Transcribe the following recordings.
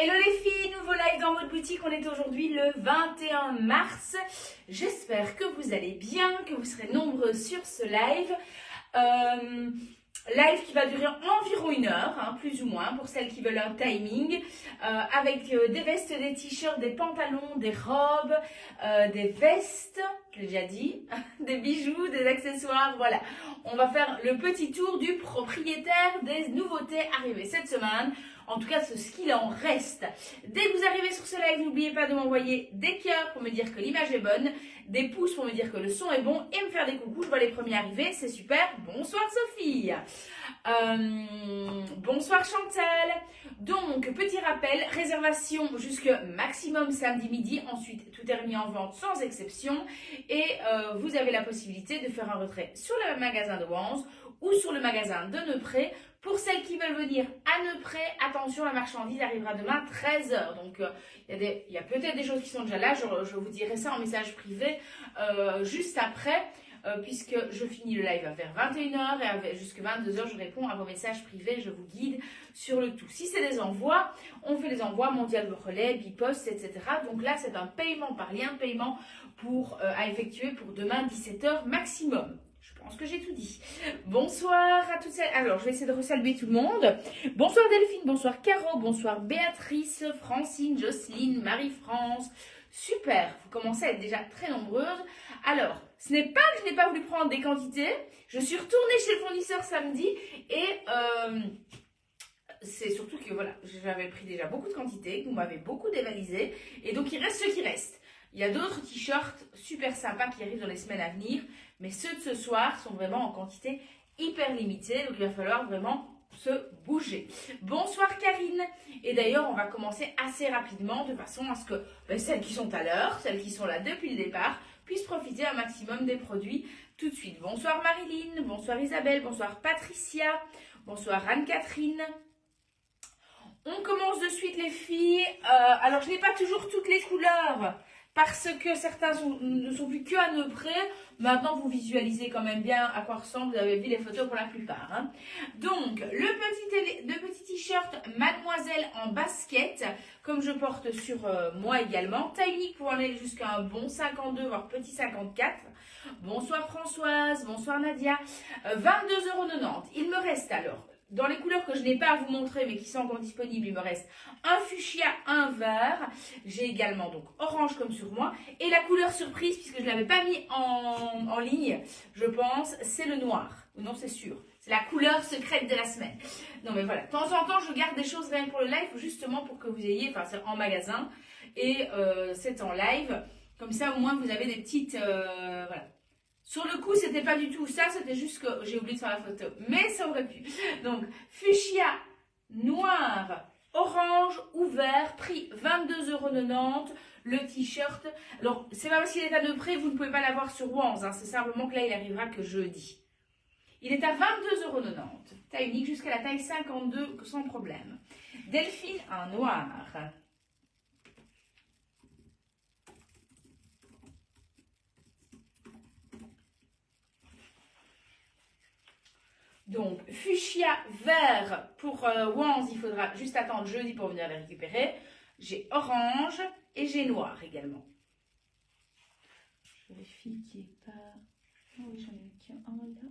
Hello les filles, nouveau live dans votre boutique. On est aujourd'hui le 21 mars. J'espère que vous allez bien, que vous serez nombreux sur ce live. Live qui va durer environ 1 heure, hein, plus ou moins, pour celles qui veulent un timing, avec des vestes, des t-shirts, des pantalons, des robes, des vestes, j'ai déjà dit, des bijoux, des accessoires, voilà. On va faire le petit tour du propriétaire des nouveautés arrivées cette semaine. En tout cas, ce qu'il en reste. Dès que vous arrivez sur ce live, n'oubliez pas de m'envoyer des cœurs pour me dire que l'image est bonne, des pouces pour me dire que le son est bon et me faire des coucous. Je vois les premiers arriver, c'est super. Bonsoir Sophie. Bonsoir Chantal. Donc, petit rappel, réservation jusque maximum samedi midi. Ensuite, tout est remis en vente sans exception. Et vous avez la possibilité de faire un retrait sur le magasin de Wans ou sur le magasin de Neupré. Pour celles qui veulent venir à Neupré, attention, la marchandise arrivera demain 13 h. Donc, il y a peut-être des choses qui sont déjà là. Je vous dirai ça en message privé juste après, puisque je finis le live vers 21 h et jusqu'à 22 h, je réponds à vos messages privés. Je vous guide sur le tout. Si c'est des envois, on fait les envois mondial relais, bipost, etc. Donc là, c'est un paiement par lien de paiement à effectuer pour demain 17 h maximum. Je pense que j'ai tout dit. Bonsoir à toutes celles. Alors, je vais essayer de resaluer tout le monde. Bonsoir Delphine, bonsoir Caro, bonsoir Béatrice, Francine, Jocelyne, Marie-France. Super, vous commencez à être déjà très nombreuses. Alors, ce n'est pas que je n'ai pas voulu prendre des quantités. Je suis retournée chez le fournisseur samedi et c'est surtout que voilà, j'avais pris déjà beaucoup de quantités, que vous m'avez beaucoup dévalisé et donc il reste ce qui reste. Il y a d'autres t-shirts super sympas qui arrivent dans les semaines à venir, mais ceux de ce soir sont vraiment en quantité hyper limitée, donc il va falloir vraiment se bouger. Bonsoir Karine. Et d'ailleurs, on va commencer assez rapidement de façon à ce que celles qui sont à l'heure, celles qui sont là depuis le départ, puissent profiter un maximum des produits tout de suite. Bonsoir Marilyn, bonsoir Isabelle, bonsoir Patricia, bonsoir Anne-Catherine. On commence de suite les filles. Alors, je n'ai pas toujours toutes les couleurs, parce que certains ne sont plus que à Neupré. Maintenant, vous visualisez quand même bien à quoi ressemble. Vous avez vu les photos pour la plupart. Hein. Donc, le petit t-shirt Mademoiselle en basket, comme je porte sur moi également. Taille unique pour aller jusqu'à un bon 52, voire petit 54. Bonsoir Françoise, bonsoir Nadia. 22,90 €. Il me reste alors, dans les couleurs que je n'ai pas à vous montrer, mais qui sont encore disponibles, il me reste un fuchsia, un vert. J'ai également donc orange comme sur moi. Et la couleur surprise, puisque je ne l'avais pas mis en ligne, je pense, c'est le noir. Non, c'est sûr. C'est la couleur secrète de la semaine. Non, mais voilà. De temps en temps, je garde des choses rien que pour le live, justement pour que vous ayez, enfin, c'est en magasin. Et c'est en live. Comme ça, au moins, vous avez des petites... voilà. Sur le coup, c'était pas du tout ça, c'était juste que j'ai oublié de faire la photo. Mais ça aurait pu. Donc, fuchsia, noir, orange ou vert, prix 22,90 €. Le t-shirt. Alors, c'est pas parce qu'il est à Neupré, vous ne pouvez pas l'avoir sur Wans. Hein, c'est simplement que là, il arrivera que jeudi. Il est à 22,90 €. Taille unique jusqu'à la taille 52 sans problème. Delphine, un noir. Donc, fuchsia vert pour Wans, il faudra juste attendre jeudi pour venir les récupérer. J'ai orange et j'ai noir également. Je vérifie qu'il n'y ait pas... Oh oui, j'en ai mis qu'un là.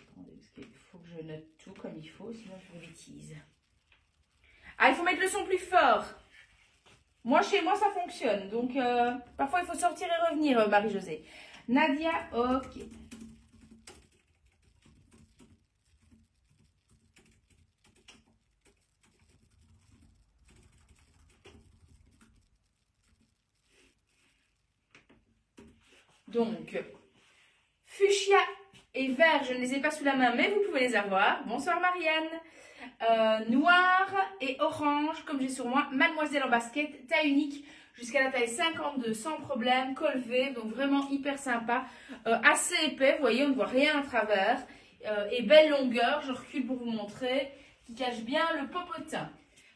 Attendez, parce qu'il faut que je note tout comme il faut, sinon je vous bêtise. Ah, il faut mettre le son plus fort. Moi, chez moi, ça fonctionne. Donc, parfois, il faut sortir et revenir, Marie-Josée. Nadia, ok. Donc, fuchsia et vert, je ne les ai pas sous la main, mais vous pouvez les avoir. Bonsoir, Marianne. Noir et orange, comme j'ai sur moi, Mademoiselle en basket, taille unique jusqu'à la taille 52 sans problème, col V, donc vraiment hyper sympa, assez épais, vous voyez, on ne voit rien à travers, et belle longueur, je recule pour vous montrer, qui cache bien le popotin.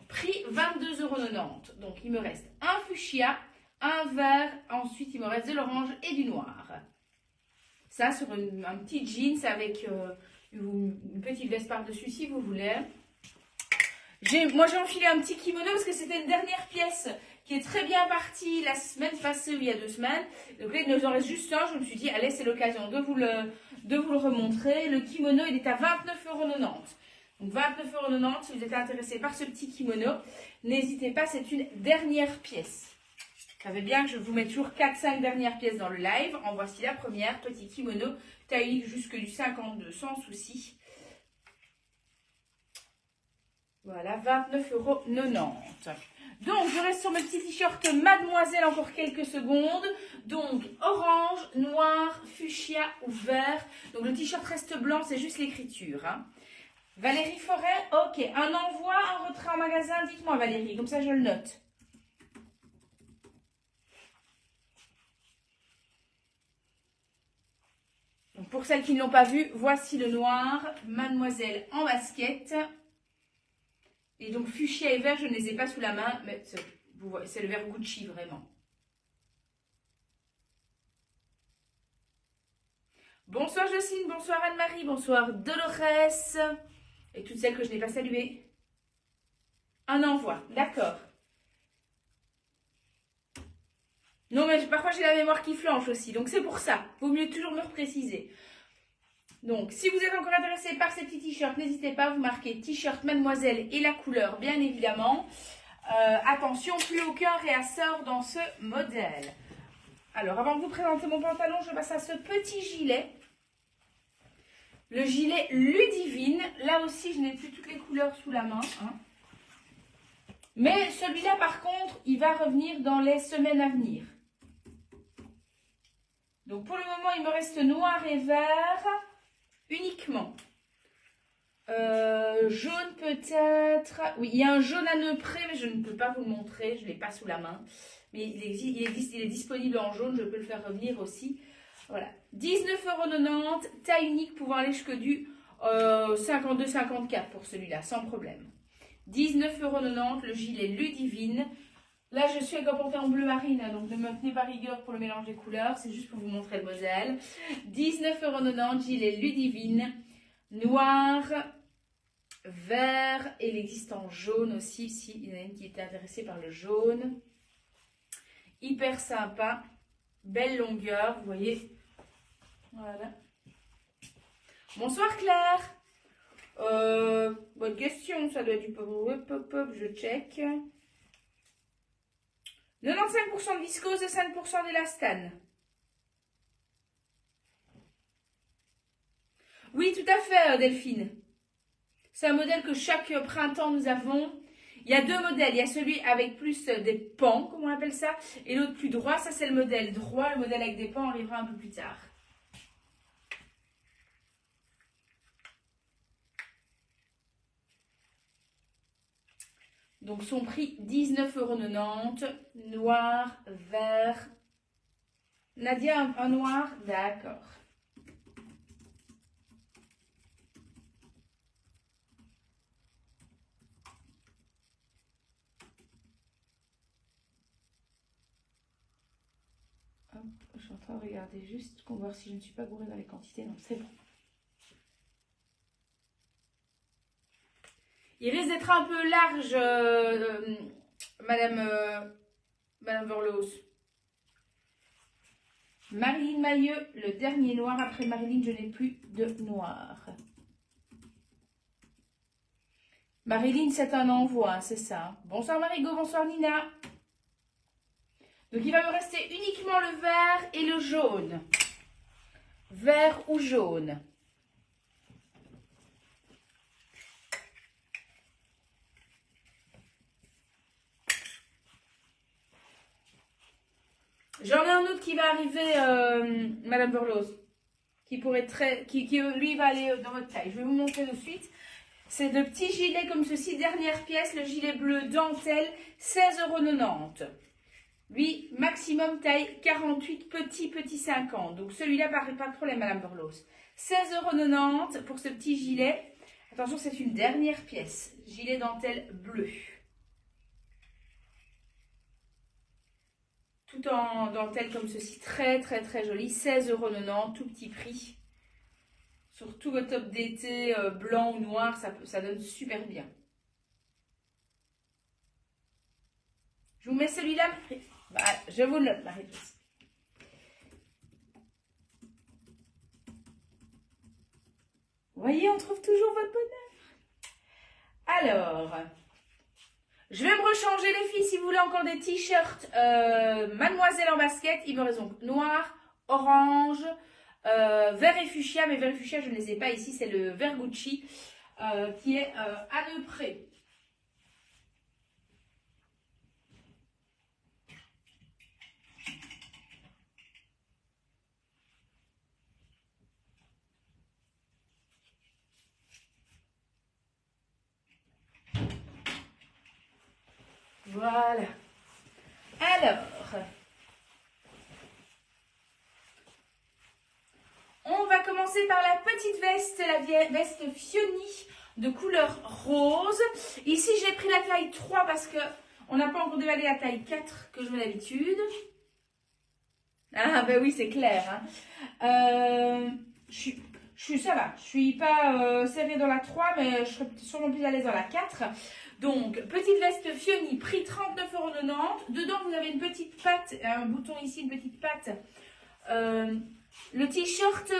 Prix 22,90 €, donc il me reste un fuchsia, un vert, ensuite il me reste de l'orange et du noir. Ça sur un petit jeans avec une petite veste par-dessus si vous voulez. Moi j'ai enfilé un petit kimono parce que c'était une dernière pièce qui est très bien partie la semaine passée ou il y a 2 semaines. Donc là il nous en reste juste un, je me suis dit allez c'est l'occasion de vous le remontrer. Le kimono il est à 29,90 €. Donc 29,90 € si vous êtes intéressé par ce petit kimono, n'hésitez pas, c'est une dernière pièce. Vous savez bien que je vous mets toujours 4-5 dernières pièces dans le live. En voici la première, petit kimono, taille unique jusque du 52, sans souci. Voilà, 29,90 €. Donc, je reste sur mes petits t-shirts Mademoiselle encore quelques secondes. Donc, orange, noir, fuchsia ou vert. Donc, le t-shirt reste blanc, c'est juste l'écriture. Hein. Valérie Forêt, ok. Un envoi, un retrait en magasin, dites-moi Valérie, comme ça je le note. Donc, pour celles qui ne l'ont pas vu, voici le noir, Mademoiselle en basket. Et donc, fuchsia et vert, je ne les ai pas sous la main, mais c'est le vert Gucci, vraiment. Bonsoir Jocelyne, bonsoir Anne-Marie, bonsoir Dolores. Et toutes celles que je n'ai pas saluées. Un envoi, d'accord. Non, mais parfois j'ai la mémoire qui flanche aussi, donc c'est pour ça. Vaut mieux toujours me repréciser. Donc, si vous êtes encore intéressé par ces petits t-shirts, n'hésitez pas à vous marquer t-shirt Mademoiselle et la couleur, bien évidemment. Attention, plus aucun réassort dans ce modèle. Alors, avant de vous présenter mon pantalon, je passe à ce petit gilet. Le gilet Ludivine. Là aussi, je n'ai plus toutes les couleurs sous la main. Hein. Mais celui-là, par contre, il va revenir dans les semaines à venir. Donc, pour le moment, il me reste noir et vert uniquement. Jaune peut-être. Oui, il y a un jaune à nœud près, mais je ne peux pas vous le montrer. Je ne l'ai pas sous la main. Mais il est disponible en jaune. Je peux le faire revenir aussi. Voilà. 19,90 €. Taille unique pouvant aller jusque du 52-54 pour celui-là, sans problème. 19,90 €. Le gilet Ludivine. Là, je suis avec un pantalon bleu marine, donc ne me tenez pas rigueur pour le mélange des couleurs. C'est juste pour vous montrer le modèle. 19,90 €. Gilet Ludivine. Noir, vert, et il existe en jaune aussi, si il y en a une qui était intéressée par le jaune. Hyper sympa, belle longueur, vous voyez. Voilà. Bonsoir Claire. Bonne question, ça doit être du pop-up, je check. 95% de viscose et 5% d'élastane. Oui, tout à fait, Delphine. C'est un modèle que chaque printemps nous avons. Il y a 2 modèles. Il y a celui avec plus des pans, comme on appelle ça, et l'autre plus droit. Ça, c'est le modèle droit. Le modèle avec des pans arrivera un peu plus tard. Donc, son prix, 19,90 €. Noir, vert. Nadia, un noir? D'accord. Je suis en train de regarder juste pour voir si je ne suis pas gourée dans les quantités. Non, c'est bon. Il risque d'être un peu large, Madame Verloos. Marilyn Mailleux, le dernier noir. Après Marilyn, je n'ai plus de noir. Marilyn, c'est un envoi, c'est ça. Bonsoir Marigot, bonsoir Nina. Donc, il va me rester uniquement le vert et le jaune. Vert ou jaune. J'en ai un autre qui va arriver, Madame Verloos. Qui lui va aller dans votre taille. Je vais vous montrer de suite. C'est le petit gilet comme ceci, dernière pièce, le gilet bleu dentelle, 16,90 €. Lui, maximum taille 48, petit 50. Donc celui-là, pas de problème, Madame Verloos. 16,90 € pour ce petit gilet. Attention, c'est une dernière pièce. Gilet dentelle bleu. tout en dentelle comme ceci. Très, très, très joli. 16,90 €, tout petit prix. Sur tout votre top d'été, blanc ou noir, ça donne super bien. Je vous mets celui-là, bah, je vous le note, Marie-Louise. Vous voyez, on trouve toujours votre bonheur. Alors, je vais me rechanger les filles si vous voulez encore des t-shirts Mademoiselle en basket. Il me reste donc noir, orange, vert et fuchsia. Mais vert et fuchsia, je ne les ai pas ici. C'est le vert Gucci qui est à deux près. Voilà. Alors, on va commencer par la petite veste, la veste Fioni de couleur rose. Ici, j'ai pris la taille 3 parce que on n'a pas encore déballé la taille 4 que je mets d'habitude. Ah, ben oui, c'est clair. Hein. Ça va. Je suis pas serrée dans la 3, mais je serais sûrement plus à l'aise dans la 4. Donc, petite veste Fioni, prix 39,90 €. Dedans, vous avez une petite patte, un bouton ici, une petite patte. Le t-shirt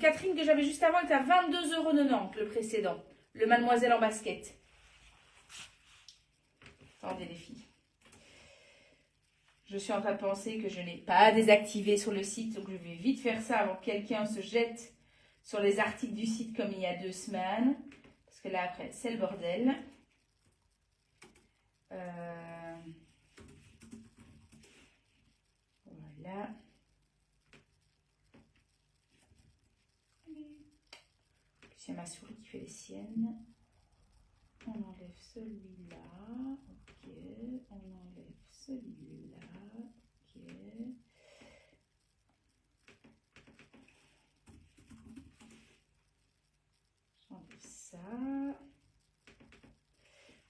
Catherine que j'avais juste avant est à 22,90 €, le précédent. Le Mademoiselle en basket. Attendez les filles. Je suis en train de penser que je n'ai pas désactivé sur le site, donc je vais vite faire ça avant que quelqu'un se jette sur les articles du site comme il y a 2 semaines. Parce que là, après, c'est le bordel. Voilà. C'est ma souris qui fait les siennes. On enlève celui-là. Ok. On enlève celui-là. Ok. J'enlève ça.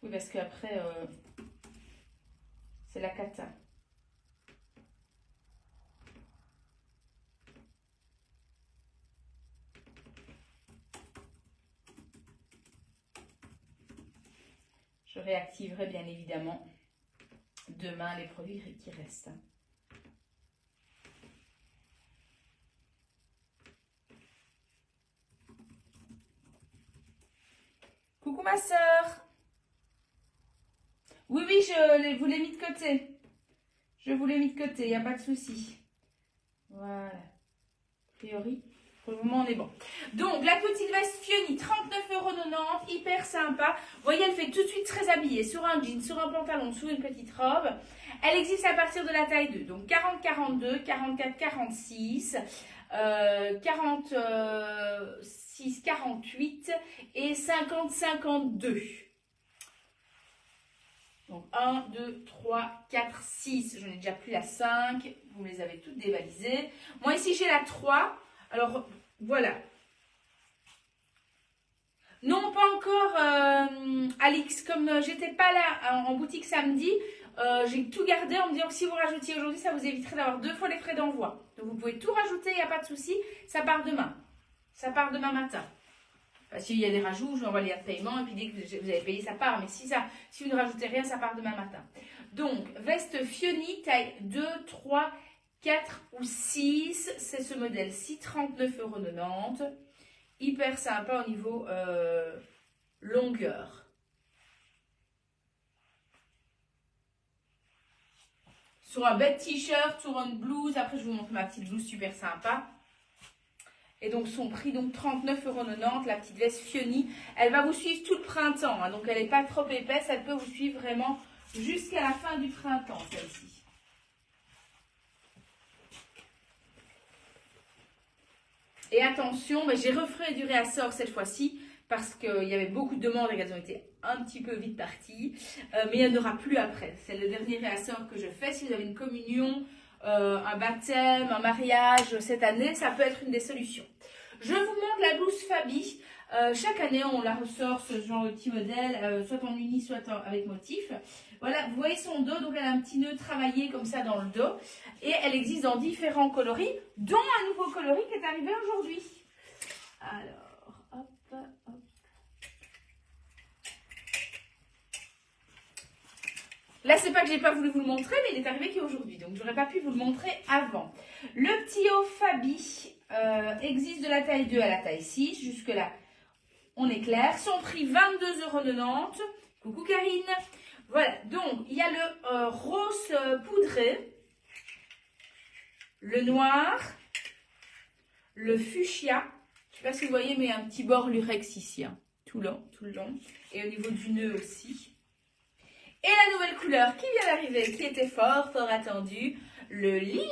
Oui, parce qu'après, c'est la cata. Je réactiverai bien évidemment demain les produits qui restent. Coucou ma soeur. Oui, je vous l'ai mis de côté. Je vous l'ai mis de côté, il n'y a pas de souci. Voilà. A priori, pour le moment, on est bon. Donc, la petite veste Fioni, 39,90 €, hyper sympa. Vous voyez, elle fait tout de suite très habillée. Sur un jean, sur un pantalon, sur une petite robe. Elle existe à partir de la taille 2. Donc, 40-42, 44-46, 46-48 et 50-52. Donc 1, 2, 3, 4, 6. Je n'ai déjà plus la 5. Vous me les avez toutes dévalisées. Moi ici j'ai la 3. Alors voilà. Non, pas encore Alix. Comme j'étais pas là en boutique samedi, j'ai tout gardé en me disant que si vous rajoutiez aujourd'hui, ça vous éviterait d'avoir 2 fois les frais d'envoi. Donc vous pouvez tout rajouter, il n'y a pas de souci. Ça part demain. Ça part demain matin. S'il y a des rajouts, je vous envoie les liens de paiement et puis dès que vous avez payé, ça part. Mais si vous ne rajoutez rien, ça part demain matin. Donc, veste Fioni, taille 2, 3, 4 ou 6. C'est ce modèle-ci, 39,90 €. Hyper sympa au niveau longueur. Sur un bête t-shirt, sur une blouse. Après, je vous montre ma petite blouse super sympa. Et donc son prix, donc 39,90 €, la petite veste Fioni. Elle va vous suivre tout le printemps, hein, donc elle n'est pas trop épaisse, elle peut vous suivre vraiment jusqu'à la fin du printemps, celle-ci. Et attention, mais j'ai refait du réassort cette fois-ci, parce qu'il y avait beaucoup de demandes et qu'elles ont été un petit peu vite parties. Mais il n'y en aura plus après. C'est le dernier réassort que je fais. Si vous avez une communion, un baptême, un mariage cette année, ça peut être une des solutions. Je vous montre la blouse Fabi. Chaque année, on la ressort, ce genre de petit modèle, soit en uni, soit avec motif. Voilà, vous voyez son dos, donc elle a un petit nœud travaillé comme ça dans le dos. Et elle existe dans différents coloris, dont un nouveau coloris qui est arrivé aujourd'hui. Alors, hop, hop. Là, c'est pas que j'ai pas voulu vous le montrer, mais il est arrivé qu'aujourd'hui. Donc, j'aurais pas pu vous le montrer avant. Le petit haut Fabi existe de la taille 2 à la taille 6. Jusque-là, on est clair. Son prix, 22,90 €. Coucou Karine. Voilà, donc, il y a le rose poudré, le noir, le fuchsia. Je ne sais pas si vous voyez, mais un petit bord lurex ici, hein, tout le long. Et au niveau du nœud aussi. Et la nouvelle couleur qui vient d'arriver, qui était fort attendue, le lilas.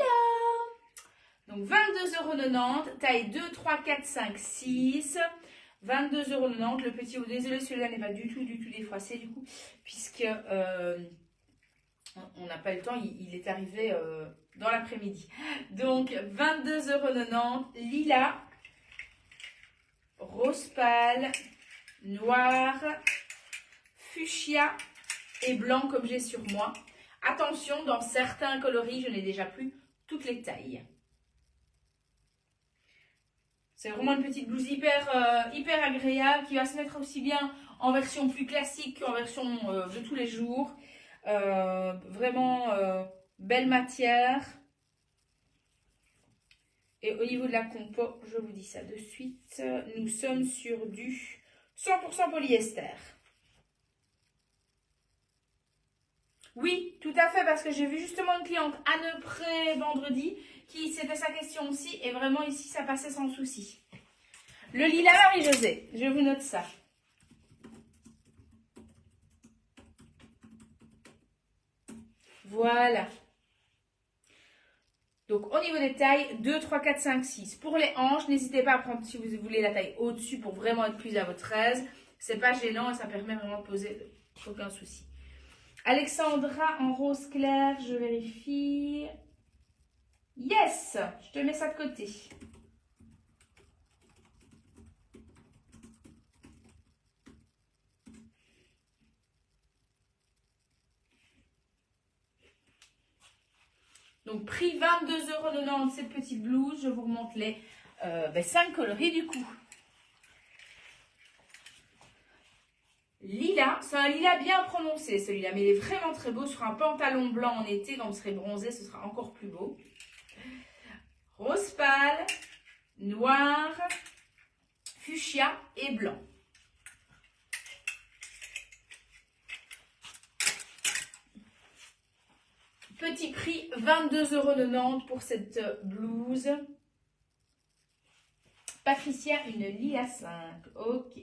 Donc 22,90 €, taille 2, 3, 4, 5, 6. 22,90 €. Le petit haut, désolé, celui-là n'est pas du tout défroissé du coup, puisque on n'a pas eu le temps, il est arrivé dans l'après-midi. Donc 22,90 €, lilas, rose pâle, noir, fuchsia et blanc comme j'ai sur moi. Attention, dans certains coloris, je n'ai déjà plus toutes les tailles. C'est vraiment une petite blouse hyper agréable qui va se mettre aussi bien en version plus classique qu'en version de tous les jours. Vraiment belle matière. Et au niveau de la compo, je vous dis ça de suite, nous sommes sur du 100% polyester. Oui, tout à fait, parce que j'ai vu justement une cliente à Neupré vendredi qui c'était sa question aussi, et vraiment ici ça passait sans souci. Le lilas Marie-Josée, je vous note ça. Voilà. Donc au niveau des tailles, 2, 3, 4, 5, 6. Pour les hanches, n'hésitez pas à prendre si vous voulez la taille au-dessus pour vraiment être plus à votre aise. C'est pas gênant et ça permet vraiment de poser aucun souci. Alexandra en rose clair, je vérifie. Yes, je te mets ça de côté. Donc prix 22,90 € cette petite blouse. Je vous remonte les 5 coloris du coup. Lilas, c'est un lilas bien prononcé celui-là, mais il est vraiment très beau sur un pantalon blanc en été. Quand vous serez bronzé, ce sera encore plus beau. Rose pâle, noir, fuchsia et blanc. Petit prix, 22,90 € pour cette blouse. Patricia, une lilas 5. Ok.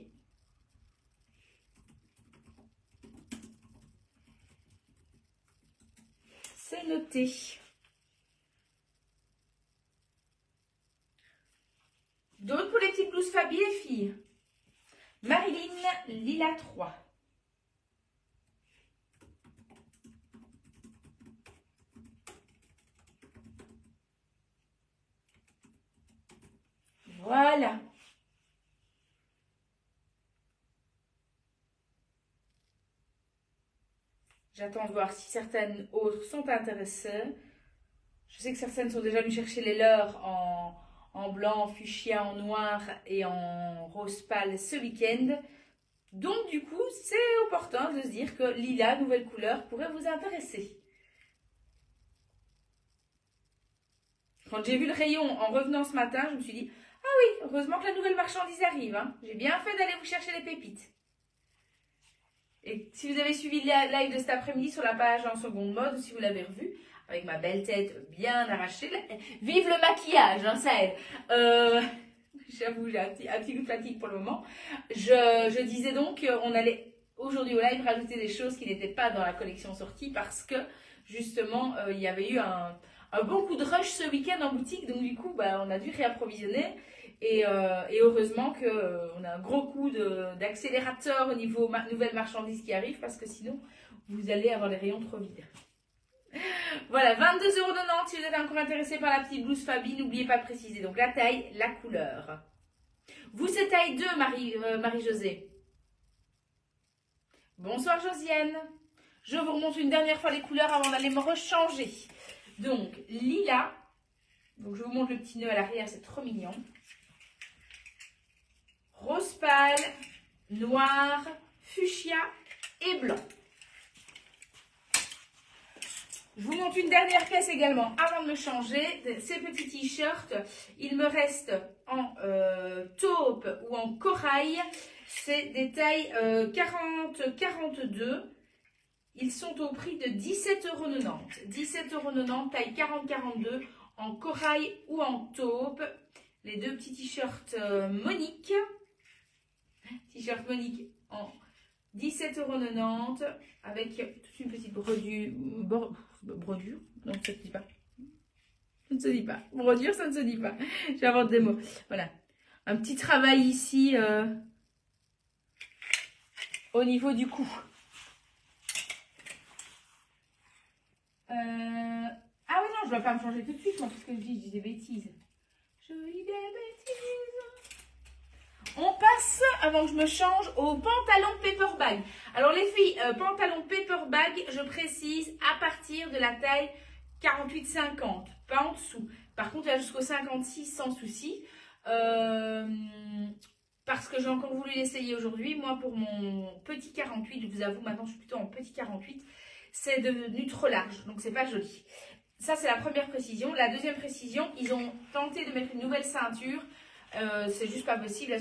C'est noté. D'autres pour les petites blouses Fabi les filles. Marilyn, lilas 3. Voilà. J'attends de voir si certaines autres sont intéressées. Je sais que certaines sont déjà venues chercher les leurs en blanc, en fuchsia, en noir et en rose pâle ce week-end. Donc du coup, c'est opportun de se dire que lilas, nouvelle couleur, pourrait vous intéresser. Quand j'ai vu le rayon en revenant ce matin, je me suis dit « Ah oui, heureusement que la nouvelle marchandise arrive. Hein. J'ai bien fait d'aller vous chercher les pépites. » Et si vous avez suivi le live de cet après-midi sur la page en seconde mode, ou si vous l'avez revu, avec ma belle tête bien arrachée, vive le maquillage, hein, ça aide. J'avoue, j'ai un petit coup de fatigue pour le moment. Je disais donc qu'on allait aujourd'hui au live rajouter des choses qui n'étaient pas dans la collection sortie parce que justement, il y avait eu un bon coup de rush ce week-end en boutique. Donc du coup, on a dû réapprovisionner. Et heureusement qu'on a un gros coup d'accélérateur au niveau nouvelles marchandises qui arrivent parce que sinon, vous allez avoir les rayons trop vides. Voilà, 22,90 € si vous êtes encore intéressé par la petite blouse Fabi, n'oubliez pas de préciser donc la taille, la couleur. Vous, c'est taille 2, Marie-Josée. Bonsoir, Josiane. Je vous remonte une dernière fois les couleurs avant d'aller me rechanger. Donc, lilas. Donc, je vous montre le petit nœud à l'arrière, c'est trop mignon. Rose pâle, noir, fuchsia et blanc. Je vous montre une dernière pièce également avant de me changer. Ces petits t-shirts, il me reste en taupe ou en corail. C'est des tailles 40-42. Ils sont au prix de 17,90 €. 17,90 €, taille 40-42, en corail ou en taupe. Les deux petits t-shirts Monique. T-shirt Monique en 17,90 € avec toute une petite brodure. Brodure? Non, ça ne se dit pas. Ça ne se dit pas. Brodure, ça ne se dit pas. J'invente des mots. Voilà. Un petit travail ici au niveau du cou. Ah oui, non, je ne dois pas me changer tout de suite, moi, parce que je dis des bêtises. Je dis des bêtises. On passe, avant que je me change, au pantalon paperbag. Alors les filles, pantalon paperbag, je précise, à partir de la taille 48-50, pas en dessous. Par contre, là jusqu'au 56 sans souci. Parce que j'ai encore voulu l'essayer aujourd'hui. Moi, pour mon petit 48, je vous avoue, maintenant je suis plutôt en petit 48, c'est devenu trop large, donc c'est pas joli. Ça, c'est la première précision. La deuxième précision, ils ont tenté de mettre une nouvelle ceinture. C'est juste pas possible.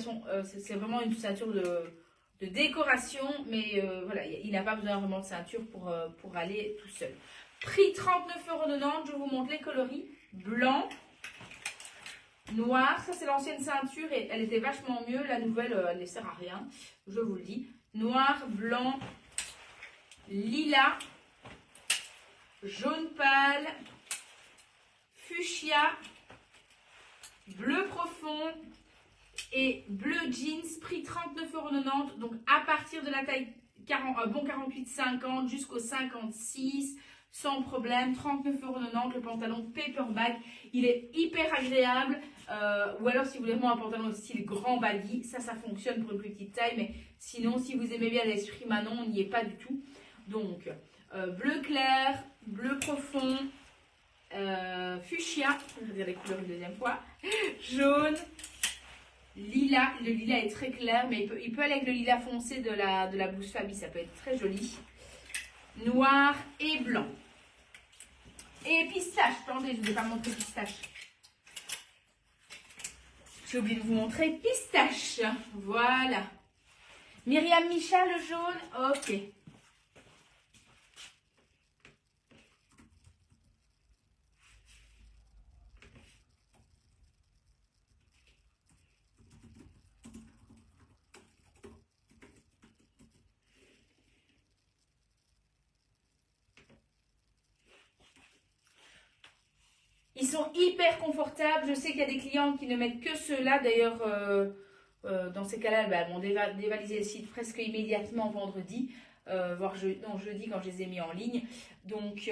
C'est vraiment une ceinture de décoration, mais voilà, il n'a pas besoin vraiment de ceinture pour aller tout seul. Prix 39,90 €. Je vous montre les coloris. Blanc, noir. Ça, c'est l'ancienne ceinture et elle était vachement mieux. La nouvelle, elle ne sert à rien. Je vous le dis. Noir, blanc, lilas, jaune pâle, fuchsia, bleu profond et bleu jeans, prix 39,90 €. Donc à partir de la taille 48-50 jusqu'au 56, sans problème, 39,90 € le pantalon paperback. Il est hyper agréable. Ou alors si vous voulez vraiment un pantalon style grand baggy, ça fonctionne pour une plus petite taille. Mais sinon, si vous aimez bien l'esprit Manon, on n'y est pas du tout. Donc bleu clair, bleu profond, fuchsia, je vais dire les couleurs une deuxième fois, jaune, lilas. Le lilas est très clair, mais il peut aller avec le lilas foncé de la blouse Fabi, ça peut être très joli. Noir et blanc. Et pistache, attendez, je ne vous ai pas montré pistache. J'ai oublié de vous montrer pistache. Voilà. Myriam Micha, le jaune, ok. Ils sont hyper confortables. Je sais qu'il y a des clientes qui ne mettent que ceux-là. D'ailleurs, dans ces cas-là, elles vont dévaliser le site presque immédiatement vendredi, voire jeudi quand je les ai mis en ligne. Donc,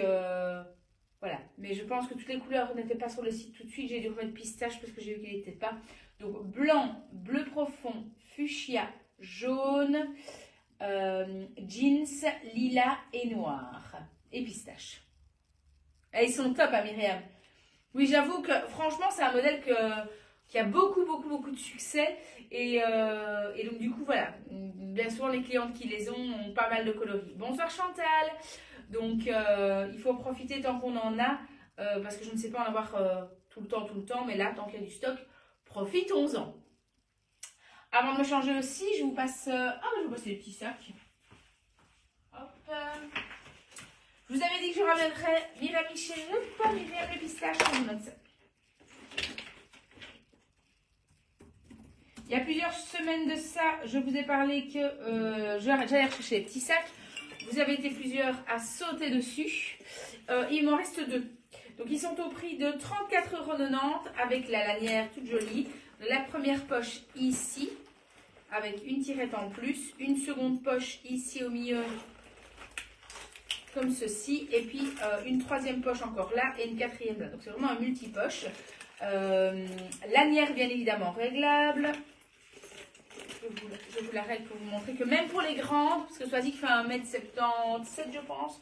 voilà. Mais je pense que toutes les couleurs n'étaient pas sur le site tout de suite. J'ai dû remettre pistache parce que j'ai vu qu'il n'était pas. Donc, blanc, bleu profond, fuchsia, jaune, jeans, lilas et noir. Et pistache. Et ils sont top, hein, Myriam. Oui, j'avoue que franchement, c'est un modèle qui a beaucoup de succès. Et donc, du coup, voilà. Bien souvent, les clientes qui les ont pas mal de coloris. Bonsoir Chantal. Donc, il faut profiter tant qu'on en a. Parce que je ne sais pas en avoir tout le temps. Mais là, tant qu'il y a du stock, profitons-en. Avant de me changer aussi, je vous passe... je vous passe les petits sacs. Hop. Je vous avais dit que je ramènerais Myriam Michel, pas Myriam les pistaches. Il y a plusieurs semaines de ça, je vous ai parlé que j'allais rechercher les petits sacs. Vous avez été plusieurs à sauter dessus. Il m'en reste 2. Donc ils sont au prix de 34,90 € avec la lanière toute jolie. La première poche ici, avec une tirette en plus. Une seconde poche ici au milieu, comme ceci, et puis une troisième poche encore là et une quatrième là. Donc c'est vraiment un multi-poche. Lanière bien évidemment réglable. je vous l'arrête pour vous montrer que même pour les grandes, parce que Swazik fait 1m77 je pense,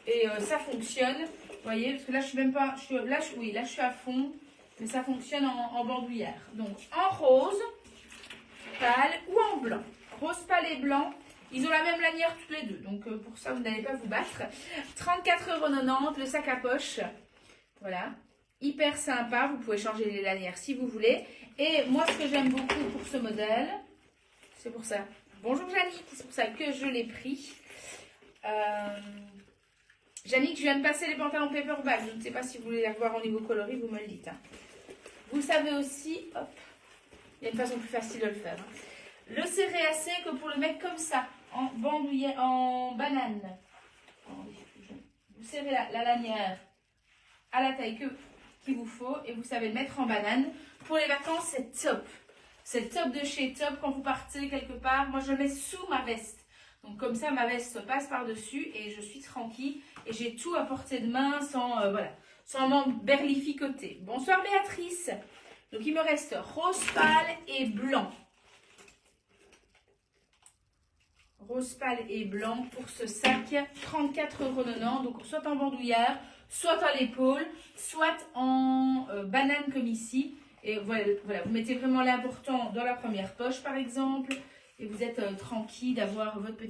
et ça fonctionne, vous voyez, parce que là je suis même pas, là je suis à fond, mais ça fonctionne en bandoulière. Donc en rose pâle ou en blanc. Rose pâle et blanc, ils ont la même lanière tous les deux, donc pour ça vous n'allez pas vous battre. 34,90 € le sac à poche, voilà. Hyper sympa, vous pouvez changer les lanières si vous voulez. Et moi, ce que j'aime beaucoup pour ce modèle, c'est pour ça. Bonjour Jannick, c'est pour ça que je l'ai pris. Jannick, je viens de passer les pantalons paperback. Je ne sais pas si vous voulez les voir au niveau coloris, vous me le dites. Hein. Vous savez aussi, hop, il y a une façon plus facile de le faire. Hein. Le serrer assez que pour le mettre comme ça, en bandoulière, en banane. Vous serrez la lanière à la taille qu'il vous faut et vous savez le mettre en banane. Pour les vacances, c'est top. C'est top de chez Top quand vous partez quelque part. Moi, je le mets sous ma veste. Donc, comme ça, ma veste passe par-dessus et je suis tranquille. Et j'ai tout à portée de main sans, voilà, sans m'emberlificoter. Bonsoir Béatrice. Donc, il me reste rose pâle et blanc. Rose pâle et blanc pour ce sac. 34,90 €. Donc, soit en bandoulière, soit à l'épaule, soit en banane comme ici. Et voilà, vous mettez vraiment l'important dans la première poche par exemple. Et vous êtes tranquille d'avoir votre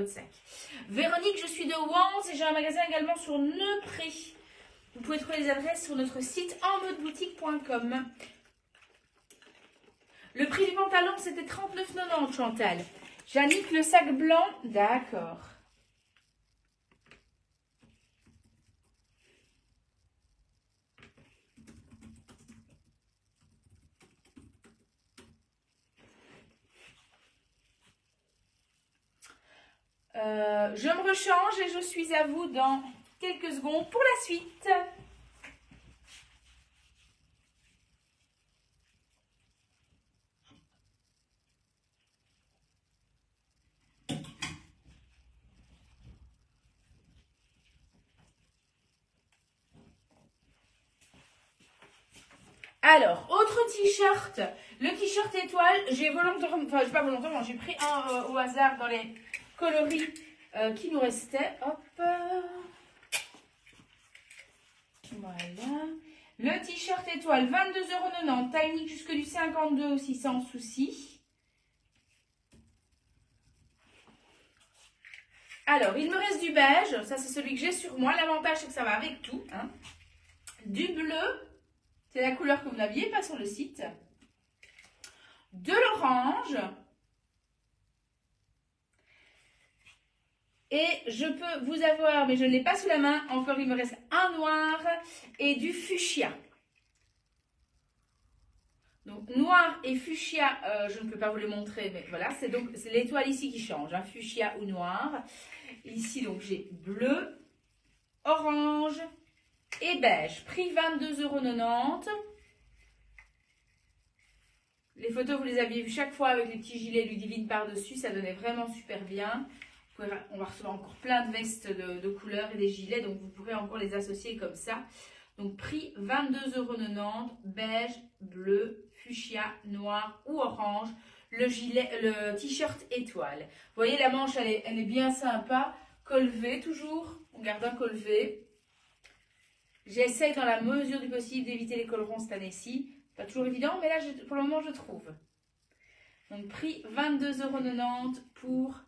sac. Véronique, je suis de Wans et j'ai un magasin également sur Neupré. Vous pouvez trouver les adresses sur notre site enmodeboutique.com. Le prix du pantalon, c'était 39,90 € Chantal. Jannick, le sac blanc, d'accord. Je me rechange et je suis à vous dans quelques secondes pour la suite. Alors, autre t-shirt. Le t-shirt étoile, j'ai volontairement, enfin, pas volontairement, j'ai pris un au hasard dans les coloris qui nous restaient. Hop. Voilà. Le t-shirt étoile, 22,90 €, taille unique jusque du 52 aussi sans souci. Alors, il me reste du beige, ça c'est celui que j'ai sur moi. L'avantage c'est que ça va avec tout. Hein. Du bleu, c'est la couleur que vous n'aviez pas sur le site. De l'orange. Et je peux vous avoir, mais je ne l'ai pas sous la main, encore il me reste un noir et du fuchsia. Donc noir et fuchsia, je ne peux pas vous les montrer, mais voilà, c'est l'étoile ici qui change, hein, fuchsia ou noir. Ici donc j'ai bleu, orange et beige, prix 22,90 €. Les photos, vous les aviez vues chaque fois avec les petits gilets Ludivine par-dessus, ça donnait vraiment super bien. On va recevoir encore plein de vestes de couleurs et des gilets, donc vous pourrez encore les associer comme ça. Donc prix 22,90 €, beige, bleu, fuchsia, noir ou orange. Le t-shirt étoile. Vous voyez la manche, elle est bien sympa. Col V toujours, on garde un col V. J'essaye dans la mesure du possible d'éviter les cols ronds cette année-ci. Pas toujours évident, mais là pour le moment je trouve. Donc prix 22,90 € pour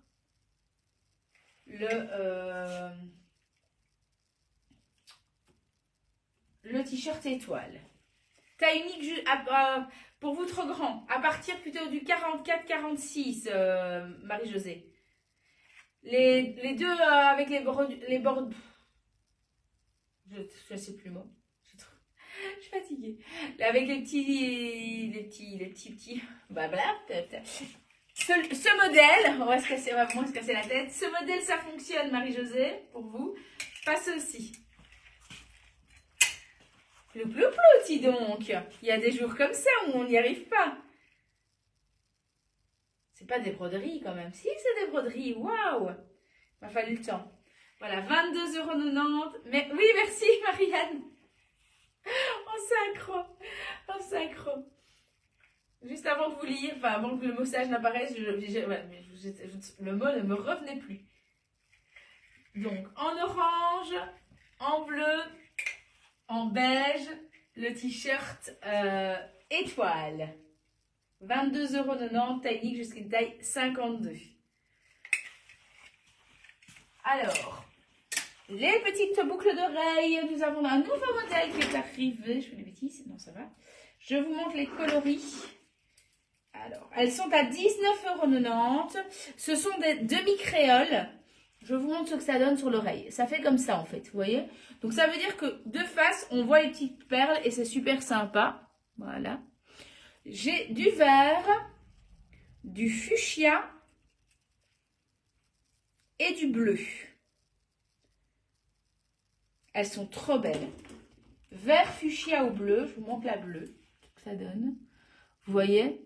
le t-shirt étoile. Taille unique pour vous trop grand. À partir plutôt du 44-46, Marie-Josée. Les deux avec les bords. Je ne sais plus le mot. Je suis fatiguée. Avec les petits. Voilà. Ce modèle, on va moins se casser la tête. Ce modèle, ça fonctionne, Marie-Josée, pour vous. Pas ceci. Plouti donc. Il y a des jours comme ça où on n'y arrive pas. C'est pas des broderies quand même. Si, c'est des broderies. Waouh. Il m'a fallu le temps. Voilà, 22,90 €. Mais oui, merci Marianne. En synchro. Juste avant avant de vous lire, enfin avant que le message n'apparaisse, le mot ne me revenait plus. Donc, en orange, en bleu, en beige, le t-shirt étoile. 22,90 €, taille unique jusqu'à une taille 52. Alors, les petites boucles d'oreilles. Nous avons un nouveau modèle qui est arrivé. Je fais des bêtises? Non, ça va. Je vous montre les coloris. Alors, elles sont à 19,90 €. Ce sont des demi-créoles. Je vous montre ce que ça donne sur l'oreille. Ça fait comme ça, en fait, vous voyez? Donc, ça veut dire que de face, on voit les petites perles et c'est super sympa. Voilà. J'ai du vert, du fuchsia et du bleu. Elles sont trop belles. Vert, fuchsia ou bleu. Je vous montre la bleue. Ce que ça donne. Vous voyez?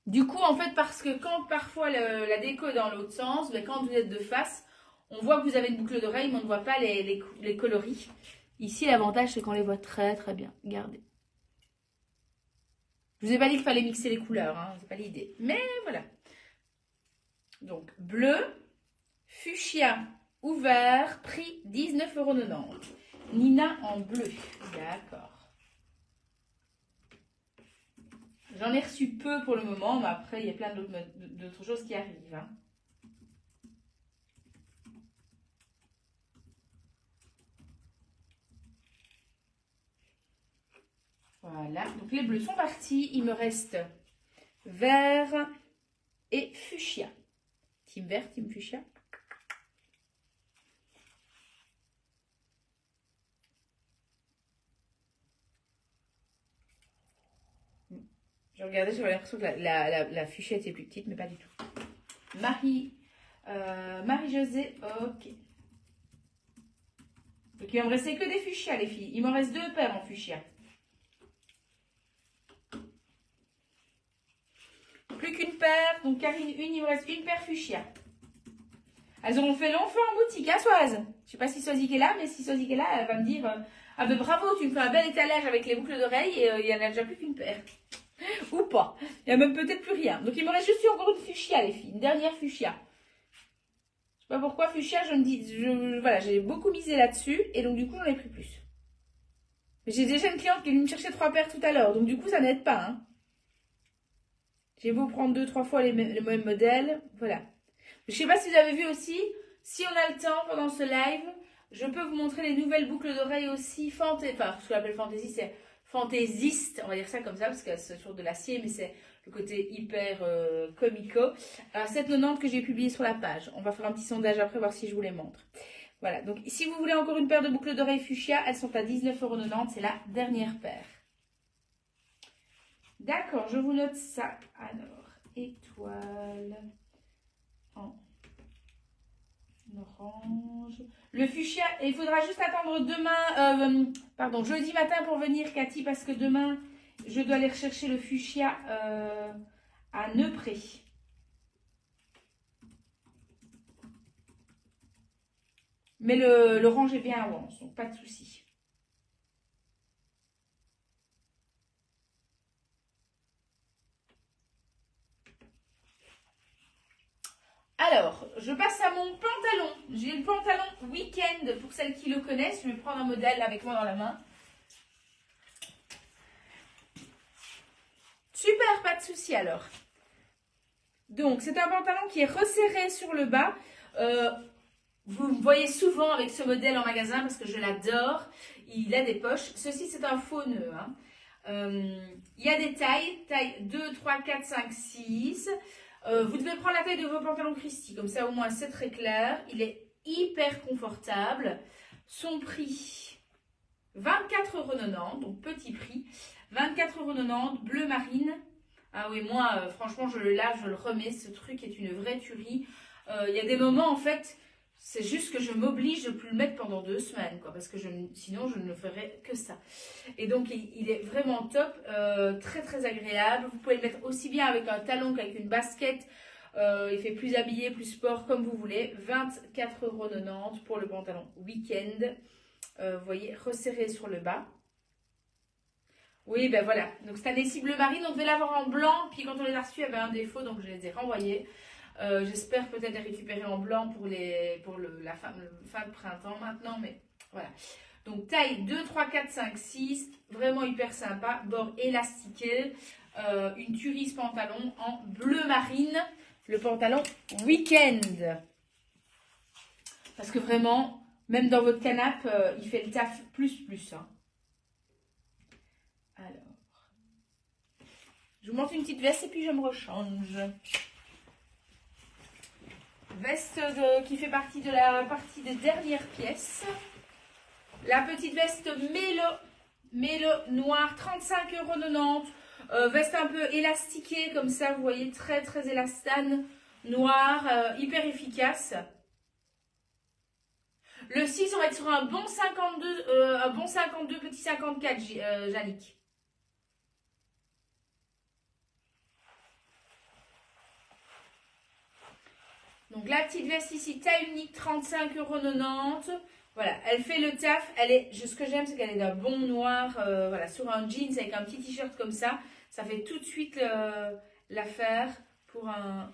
Du coup, en fait, parce que quand parfois la déco est dans l'autre sens, mais quand vous êtes de face, on voit que vous avez une boucle d'oreille, mais on ne voit pas les coloris. Ici, l'avantage, c'est qu'on les voit très très bien. Regardez. Je vous ai pas dit qu'il fallait mixer les couleurs, hein, c'est pas l'idée. Mais voilà. Donc, bleu, fuchsia ou vert, prix 19,90 €. Nina en bleu. D'accord. J'en ai reçu peu pour le moment, mais après, il y a plein d'autres choses qui arrivent. Hein. Voilà, donc les bleus sont partis. Il me reste vert et fuchsia. Team vert, team fuchsia. Je regardais, j'avais l'impression que la fuchsia était plus petite, mais pas du tout. Marie-Josée, ok. Donc il va me rester que des fuchsias, les filles. Il m'en reste 2 paires en fuchsia. Plus qu'une paire. Donc Karine, il me reste une paire fuchsia. Elles auront fait long feu en boutique, hein, Soise? Je ne sais pas si Soisy est là, mais si Soisy est là, elle va me dire ah ben bravo, tu me fais un bel étalage avec les boucles d'oreilles et il n'y en a déjà plus qu'une paire. Ou pas. Il n'y a même peut-être plus rien. Donc il me reste juste encore une fuchsia, les filles. Une dernière fuchsia. Je sais pas pourquoi fuchsia, voilà, j'ai beaucoup misé là-dessus et donc du coup j'en ai pris plus. Mais j'ai déjà une cliente qui est venue me chercher 3 paires tout à l'heure, donc du coup ça n'aide pas. Hein. J'ai beau prendre 2-3 fois le même modèle, voilà. Je ne sais pas si vous avez vu aussi, si on a le temps pendant ce live, je peux vous montrer les nouvelles boucles d'oreilles aussi enfin ce qu'on appelle fantaisie, c'est fantaisiste, on va dire ça comme ça, parce que c'est sur de l'acier, mais c'est le côté hyper comico. À 7,90 € que j'ai publié sur la page. On va faire un petit sondage après, voir si je vous les montre. Voilà, donc si vous voulez encore une paire de boucles d'oreilles fuchsia, elles sont à 19,90 €, c'est la dernière paire. D'accord, je vous note ça. Alors, étoile en orange. Le fuchsia, et il faudra juste attendre demain, jeudi matin pour venir, Cathy, parce que demain, je dois aller rechercher le fuchsia à Neupré. Mais l'orange est bien à avance, donc pas de souci. Alors, je passe à mon pantalon. J'ai le pantalon week-end pour celles qui le connaissent. Je vais prendre un modèle avec moi dans la main. Super, pas de souci alors. Donc, c'est un pantalon qui est resserré sur le bas. Vous me voyez souvent avec ce modèle en magasin parce que je l'adore. Il a des poches. Ceci, c'est un faux nœud. Hein. Il y a des taille 2, 3, 4, 5, 6. Vous devez prendre la taille de vos pantalons Christy, comme ça au moins c'est très clair. Il est hyper confortable. Son prix, 24,90 €, donc petit prix. 24,90 €, bleu marine. Ah oui, moi, franchement, je le remets. Ce truc est une vraie tuerie. Il y a des moments, en fait, c'est juste que je m'oblige de ne plus le mettre pendant 2 semaines, quoi, parce que sinon, je ne ferais que ça. Et donc, il est vraiment top, très très agréable. Vous pouvez le mettre aussi bien avec un talon qu'avec une basket. Il fait plus habillé, plus sport, comme vous voulez. 24,90 € pour le pantalon week-end. Vous voyez, resserré sur le bas. Oui, ben voilà. Donc, c'est un Essie bleu marine. On devait l'avoir en blanc. Puis, quand on les a reçus, il y avait un défaut. Donc, je les ai renvoyés. J'espère peut-être les récupérer en blanc pour la fin de printemps maintenant. Mais voilà. Donc, taille 2, 3, 4, 5, 6. Vraiment hyper sympa. Bord élastiqué. Une turise pantalon en bleu marine. Le pantalon week-end. Parce que vraiment, même dans votre canapé, il fait le taf plus. Hein. Alors, je vous montre une petite veste et puis je me rechange. Veste qui fait partie de la partie des dernières pièces. La petite veste Mélo noire, 35,90 €. Veste un peu élastiquée comme ça, vous voyez, très élastane, noire, hyper efficace. Le 6, on va être sur un bon 52, petit 54, Yannick. Donc la petite veste ici, taille unique, 35,90 €. Voilà, elle fait le taf. Ce que j'aime, c'est qu'elle est d'un bon noir. Voilà, sur un jeans avec un petit t-shirt comme ça. Ça fait tout de suite l'affaire pour un...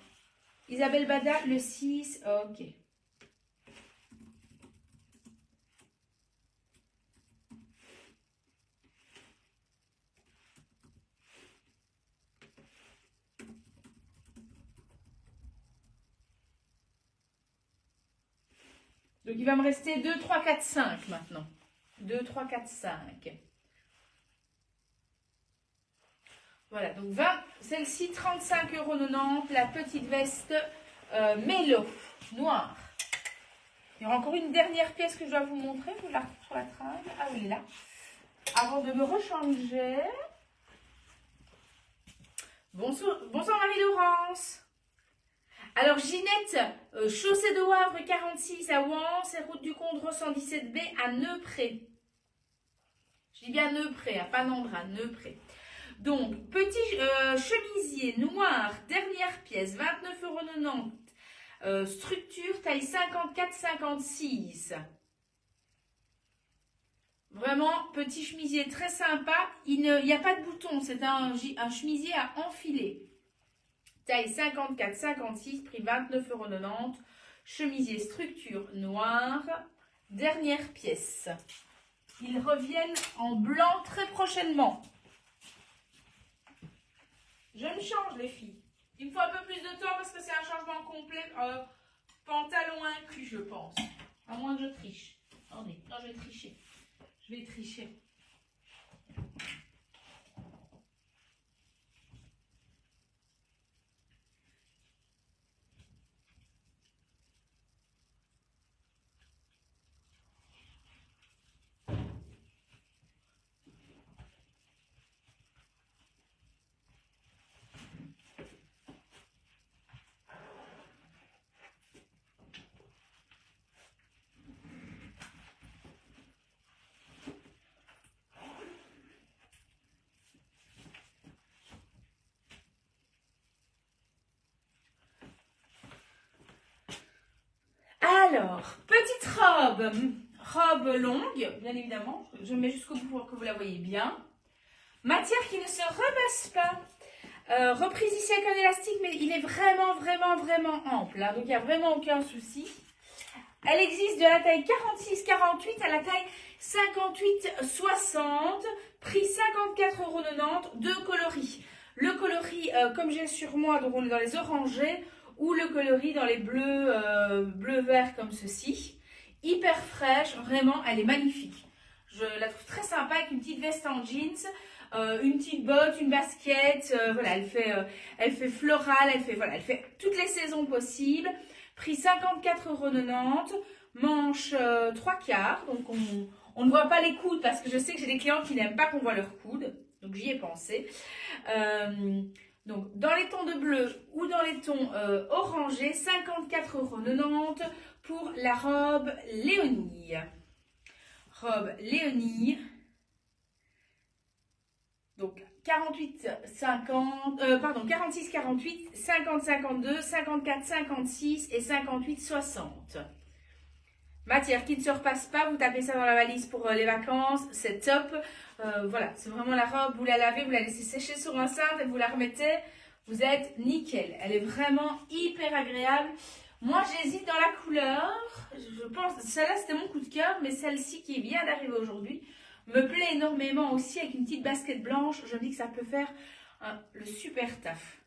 Isabelle Bada, le 6. Ok. Donc, il va me rester 2, 3, 4, 5 maintenant. 2, 3, 4, 5. Voilà, donc celle-ci, 35,90 €. La petite veste Mélo, noire. Il y aura encore une dernière pièce que je dois vous montrer. Je la retrouve sur la tringle. Ah oui, elle est là. Avant de me rechanger. Bonsoir Marie-Laurence. Alors, Ginette, chaussée de Wavre 46 à Ouan, c'est route du Condro 117B à Neupré. Je dis bien Neupré, à Panandra, Neupré. Donc, petit chemisier noir, dernière pièce, 29,90 €. Structure, taille 54-56. Vraiment, petit chemisier très sympa. Il n'y a pas de bouton, c'est un chemisier à enfiler. Taille 54-56, prix 29,90 €. Chemisier structure noire. Dernière pièce. Ils reviennent en blanc très prochainement. Je me change les filles. Il me faut un peu plus de temps parce que c'est un changement complet. Pantalon inclus, je pense. À moins que je triche. Attendez, non, je vais tricher. Je vais tricher. Alors, petite robe longue, bien évidemment. Je mets jusqu'au bout pour que vous la voyez bien. Matière qui ne se rebaisse pas. Reprise ici avec un élastique, mais il est vraiment ample. Hein, donc, il n'y a vraiment aucun souci. Elle existe de la taille 46-48 à la taille 58-60. Prix 54,90 €. Deux coloris. Le coloris, comme j'ai sur moi, donc on est dans les orangés, ou le coloris dans les bleu-vert comme ceci. Hyper fraîche, vraiment, elle est magnifique. Je la trouve très sympa avec une petite veste en jeans, une petite botte, une basket. Voilà, elle fait florale, elle fait toutes les saisons possibles. Prix 54,90 €. Manche 3/4. Donc on ne voit pas les coudes parce que je sais que j'ai des clients qui n'aiment pas qu'on voit leurs coudes. Donc j'y ai pensé. Donc dans les tons de bleu ou dans les tons orangés, 54,90 € pour la robe Léonie. Robe Léonie. Donc 46-48, 50-52, 54-56 et 58-60. Matière qui ne se repasse pas, vous tapez ça dans la valise pour les vacances, c'est top. Voilà, c'est vraiment la robe, vous la lavez, vous la laissez sécher sur un cintre et vous la remettez. Vous êtes nickel. Elle est vraiment hyper agréable. Moi, j'hésite dans la couleur. Je pense, celle-là, c'était mon coup de cœur, mais celle-ci qui vient d'arriver aujourd'hui me plaît énormément aussi avec une petite basket blanche. Je me dis que ça peut faire le super taf.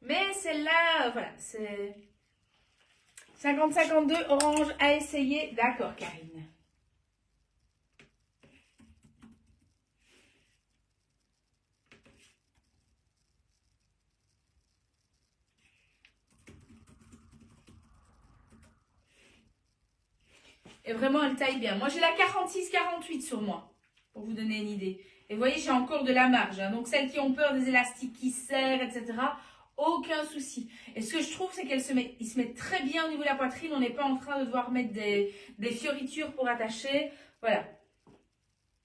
Mais celle-là, voilà, c'est 50-52 orange à essayer. D'accord, Karine. Et vraiment, elle taille bien. Moi, j'ai la 46-48 sur moi, pour vous donner une idée. Et vous voyez, j'ai encore de la marge. Hein. Donc, celles qui ont peur des élastiques qui serrent, etc., aucun souci. Et ce que je trouve, c'est qu'elle se met très bien au niveau de la poitrine. On n'est pas en train de devoir mettre des fioritures pour attacher. Voilà.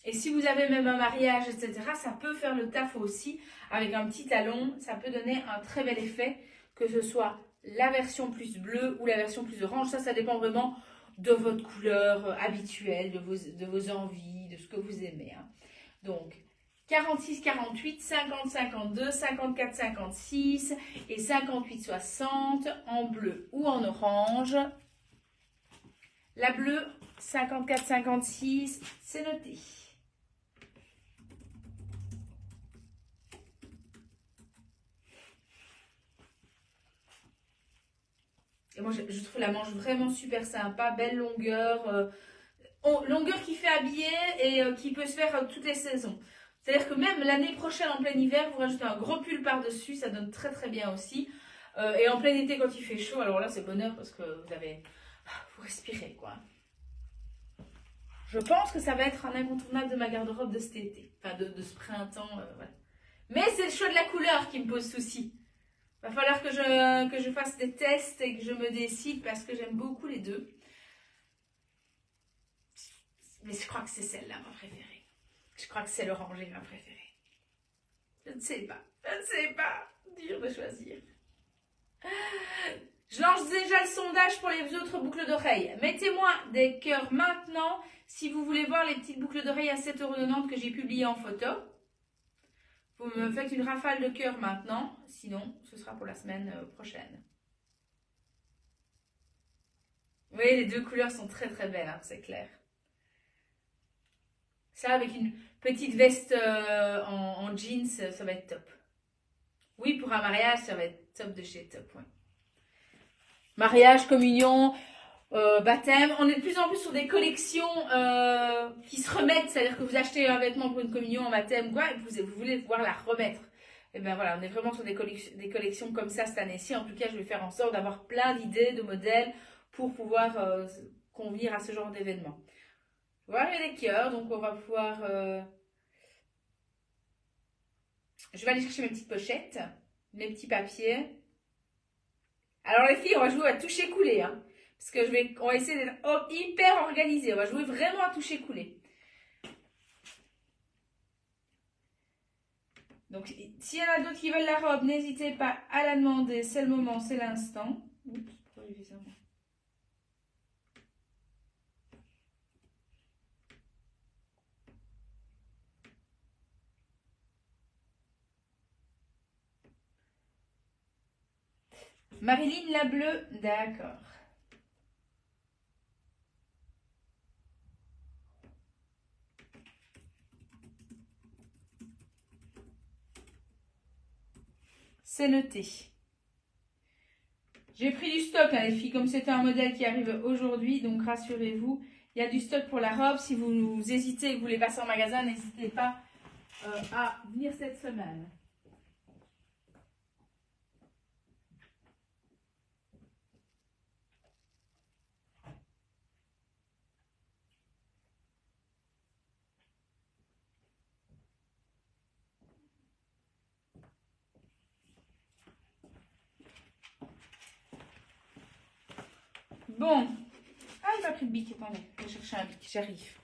Et si vous avez même un mariage, etc., ça peut faire le taf aussi. Avec un petit talon, ça peut donner un très bel effet, que ce soit la version plus bleue ou la version plus orange. Ça dépend vraiment de votre couleur habituelle, de vos envies, de ce que vous aimez. Hein. Donc, 46-48, 50-52, 54-56 et 58-60 en bleu ou en orange. La bleue, 54-56, c'est noté. Et moi, je trouve la manche vraiment super sympa, belle longueur. Longueur qui fait habiller et qui peut se faire toutes les saisons. C'est-à-dire que même l'année prochaine, en plein hiver, vous rajoutez un gros pull par-dessus, ça donne très très bien aussi. Et en plein été, quand il fait chaud, alors là, c'est bonheur parce que vous respirez, quoi. Je pense que ça va être un incontournable de ma garde-robe de cet été. Enfin, de ce printemps, voilà. Mais c'est le choix de la couleur qui me pose souci. Va falloir que je fasse des tests et que je me décide parce que j'aime beaucoup les deux. Mais je crois que c'est celle-là ma préférée. Je crois que c'est l'orangé ma préférée. Je ne sais pas. Je ne sais pas. Dur de choisir. Je lance déjà le sondage pour les autres boucles d'oreilles. Mettez-moi des cœurs maintenant si vous voulez voir les petites boucles d'oreilles à 7,90 € que j'ai publiées en photo. Vous me faites une rafale de cœurs maintenant. Sinon, ce sera pour la semaine prochaine. Oui, les deux couleurs sont très très belles, hein, c'est clair. Ça, avec une petite veste en jeans, ça va être top. Oui, pour un mariage, ça va être top de chez top. Ouais. Mariage, communion, baptême. On est de plus en plus sur des collections qui se remettent. C'est-à-dire que vous achetez un vêtement pour une communion, un baptême, quoi, et vous voulez pouvoir la remettre. Et bien voilà, on est vraiment sur des collections comme ça cette année-ci. En tout cas, je vais faire en sorte d'avoir plein d'idées, de modèles pour pouvoir convenir à ce genre d'événement. Voilà les cœurs, donc on va pouvoir... Je vais aller chercher mes petites pochettes, mes petits papiers. Alors les filles, on va jouer à toucher-couler, hein, parce que on va essayer d'être hyper organisé. On va jouer vraiment à toucher-couler. Donc, s'il y en a d'autres qui veulent la robe, n'hésitez pas à la demander. C'est le moment, c'est l'instant. Oups, pourquoi j'ai fait ça? Marilyn, la bleue, d'accord. C'est noté. J'ai pris du stock, hein, les filles, comme c'était un modèle qui arrive aujourd'hui, donc rassurez-vous, il y a du stock pour la robe. Si vous hésitez et que vous voulez passer en magasin, n'hésitez pas à venir cette semaine. Bon. Ah, il m'a pris le bic. Attendez, je vais chercher un bic. J'arrive.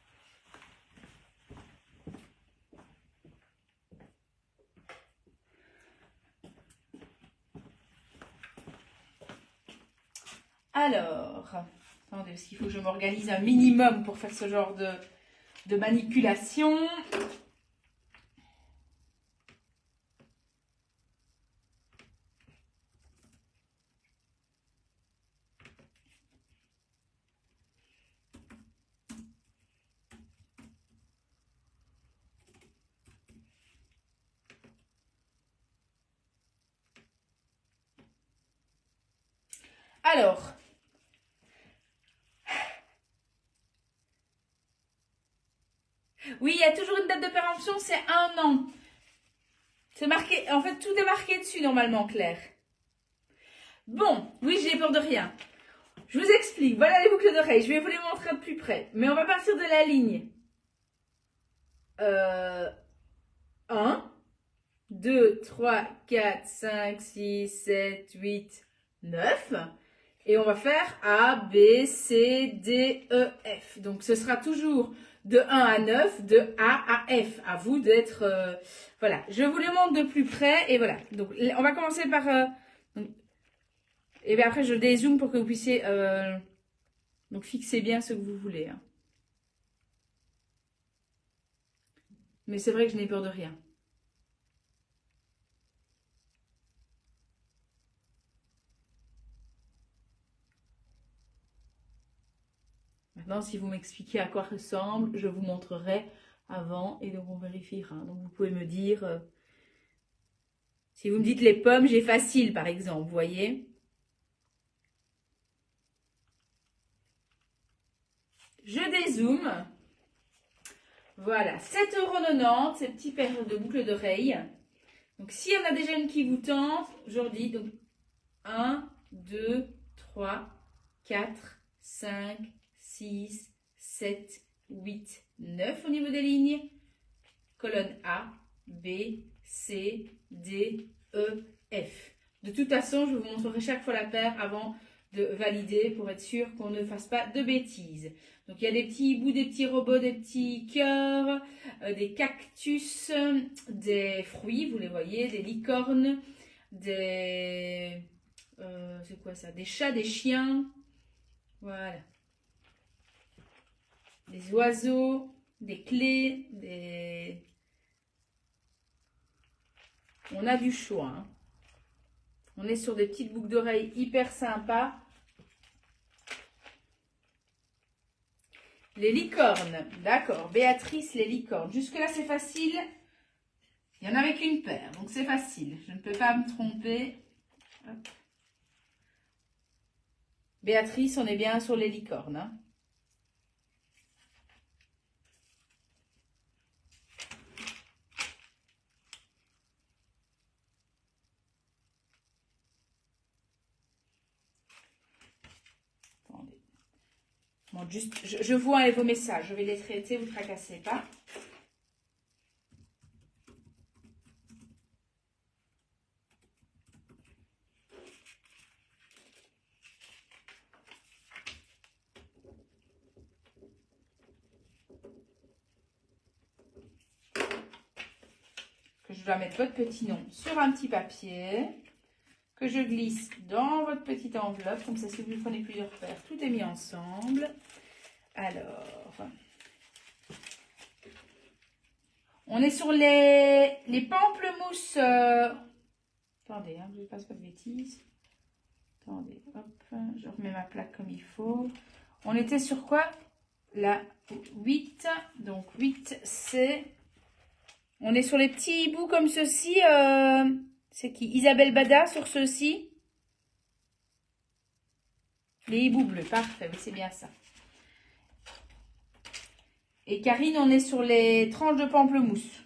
Alors, Attendez, parce qu'il faut que je m'organise un minimum pour faire ce genre de manipulation. Alors, oui, il y a toujours une date de péremption, c'est 1 an. C'est marqué, en fait, tout est marqué dessus normalement, Claire. Bon, oui, j'ai peur de rien. Je vous explique, voilà les boucles d'oreilles, je vais vous les montrer de plus près. Mais on va partir de la ligne 1, 2, 3, 4, 5, 6, 7, 8, 9. Et on va faire A, B, C, D, E, F. Donc ce sera toujours de 1 à 9, de A à F. À vous d'être... voilà, je vous les montre de plus près. Et voilà, donc on va commencer par... et bien après je dézoome pour que vous puissiez... donc fixer bien ce que vous voulez. Hein. Mais c'est vrai que je n'ai peur de rien. Maintenant, si vous m'expliquez à quoi ressemble, je vous montrerai avant et donc on vérifiera. Donc vous pouvez me dire, si vous me dites les pommes, j'ai facile par exemple, vous voyez. Je dézoome. Voilà, 7,90 €, ces petits paires de boucles d'oreilles. Donc s'il y en a déjà une qui vous tente, aujourd'hui, donc 1, 2, 3, 4, 5, 6, 7, 8, 9 au niveau des lignes. Colonne A, B, C, D, E, F. De toute façon, je vous montrerai chaque fois la paire avant de valider pour être sûr qu'on ne fasse pas de bêtises. Donc il y a des petits bouts, des petits robots, des petits cœurs, des cactus, des fruits, vous les voyez, des licornes, des... c'est quoi ça? Des chats, des chiens. Voilà. Des oiseaux, des clés, des... On a du choix. Hein. On est sur des petites boucles d'oreilles hyper sympas. Les licornes. D'accord. Béatrice, les licornes. Jusque-là, c'est facile. Il n'y en avait qu'une paire. Donc, c'est facile. Je ne peux pas me tromper. Hop. Béatrice, on est bien sur les licornes. Hein. Bon, juste, je vois vos messages, je vais les traiter, vous ne tracassez pas. Que je dois mettre votre petit nom sur un petit papier, que je glisse dans votre petite enveloppe, comme ça si vous prenez plusieurs paires, tout est mis ensemble. Alors... on est sur les pamplemousses. Attendez, hein, je ne passe pas de bêtises. Attendez, hop, je remets ma plaque comme il faut. On était sur quoi? La 8. Donc 8, c'est... on est sur les petits hiboux comme ceci. C'est qui? Isabelle Bada sur ceux-ci. Les hiboux bleus, parfait, oui, c'est bien ça. Et Karine, on est sur les tranches de pamplemousse.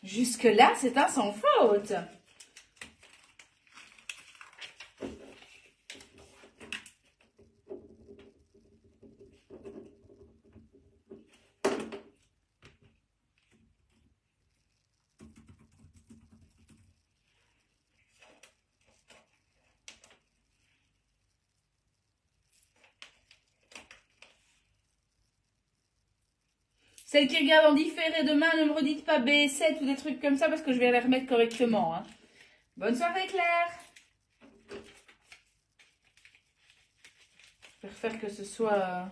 Jusque-là, c'est un sans faute. Celles qui regardent en différé demain, ne me redites pas B7 ou des trucs comme ça parce que je vais les remettre correctement. Hein. Bonne soirée Claire. Je vais refaire que ce soit...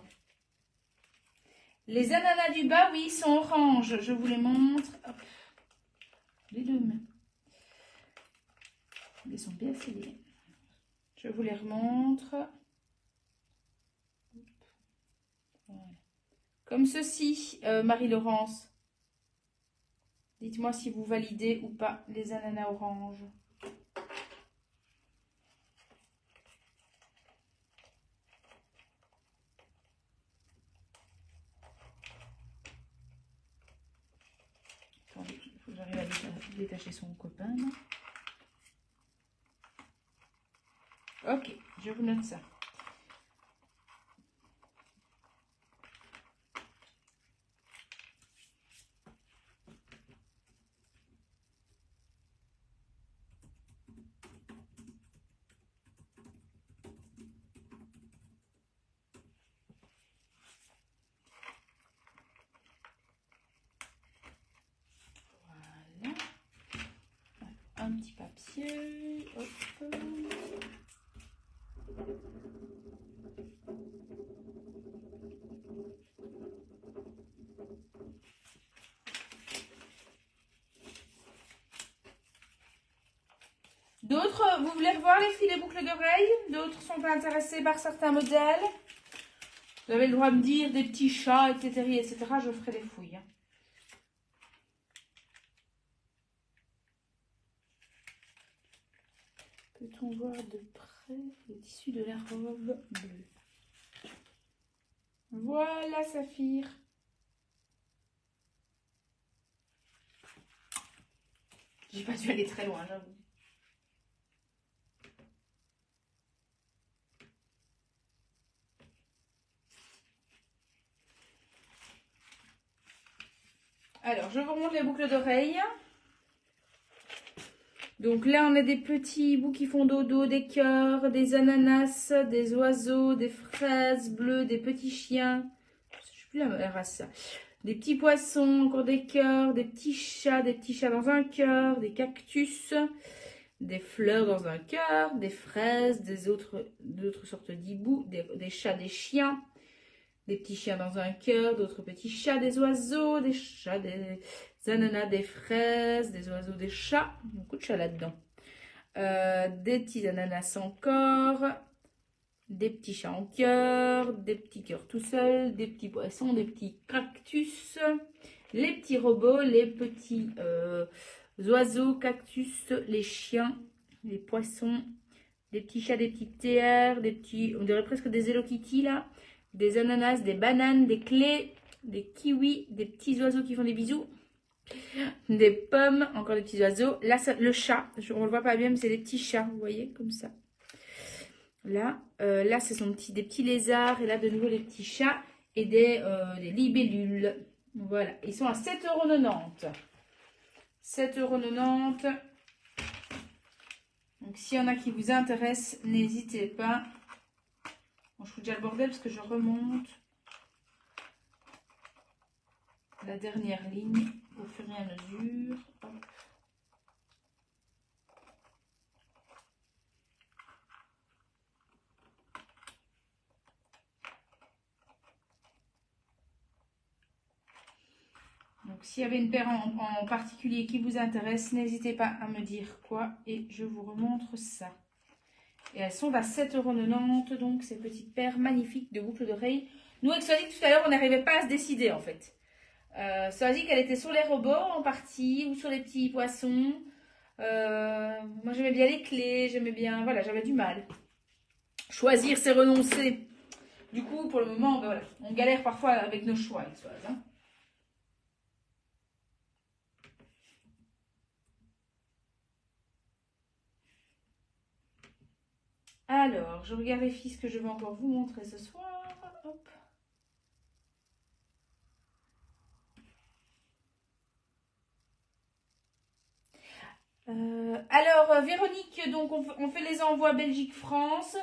Les ananas du bas, oui, sont orange. Je vous les montre. Hop. Les deux mains. Ils sont bien scellés. Je vous les remontre. Voilà. Comme ceci, Marie-Laurence. Dites-moi si vous validez ou pas les ananas orange. Attendez, il faut que j'arrive à détacher son copain. Là. Ok, je vous note ça. Un petit papier, hop. D'autres, vous voulez revoir les filets boucles d'oreilles? D'autres sont intéressés par certains modèles? Vous avez le droit de me dire des petits chats, etc., etc. Je ferai les fouilles. Hein. Peut-on voir de près le tissu de la robe bleue? Voilà, Saphir. J'ai pas dû aller très loin, j'avoue. Alors, je vous remonte les boucles d'oreilles. Donc là, on a des petits bouts qui font dodo, des cœurs, des ananas, des oiseaux, des fraises bleues, des petits chiens. Je ne sais plus la race, ça. Des petits poissons, encore des cœurs, des petits chats dans un cœur, des cactus, des fleurs dans un cœur, des fraises, d'autres sortes d'hiboux, des chats, des chiens. Des petits chiens dans un cœur, d'autres petits chats, des oiseaux, des chats, des ananas, des fraises, des oiseaux, des chats. Beaucoup de chats là-dedans. Des petits ananas encore, des petits chats en cœur, des petits cœurs tout seuls, des petits poissons, des petits cactus, les petits robots, les petits oiseaux, cactus, les chiens, les poissons, des petits chats, des petites théières, des petits, on dirait presque des Hello Kitty là. Des ananas, des bananes, des clés, des kiwis, des petits oiseaux qui font des bisous, des pommes, encore des petits oiseaux. Là, le chat, on ne le voit pas bien, mais c'est des petits chats, vous voyez, comme ça. Là, ce sont des petits lézards, et là, de nouveau, les petits chats et des libellules. Voilà, ils sont à 7,90 €. 7,90 €. Donc, s'il y en a qui vous intéressent, n'hésitez pas. Bon, je fous déjà le bordel parce que je remonte la dernière ligne au fur et à mesure. Hop. Donc, s'il y avait une paire en particulier qui vous intéresse, n'hésitez pas à me dire quoi et je vous remontre ça. Et elles sont à 7,90 €, donc ces petites paires magnifiques de boucles d'oreilles. Nous, avec Swazik, tout à l'heure, on n'arrivait pas à se décider, en fait. Swazik, elle était sur les robots, en partie, ou sur les petits poissons. Moi, j'aimais bien les clés, j'aimais bien... Voilà, j'avais du mal. Choisir, c'est renoncer. Du coup, pour le moment, ben voilà, on galère parfois avec nos choix, avec Swaz, hein. Alors, je regarde les filles, ce que je vais encore vous montrer ce soir. Hop. Alors, Véronique, donc on fait les envois Belgique-France,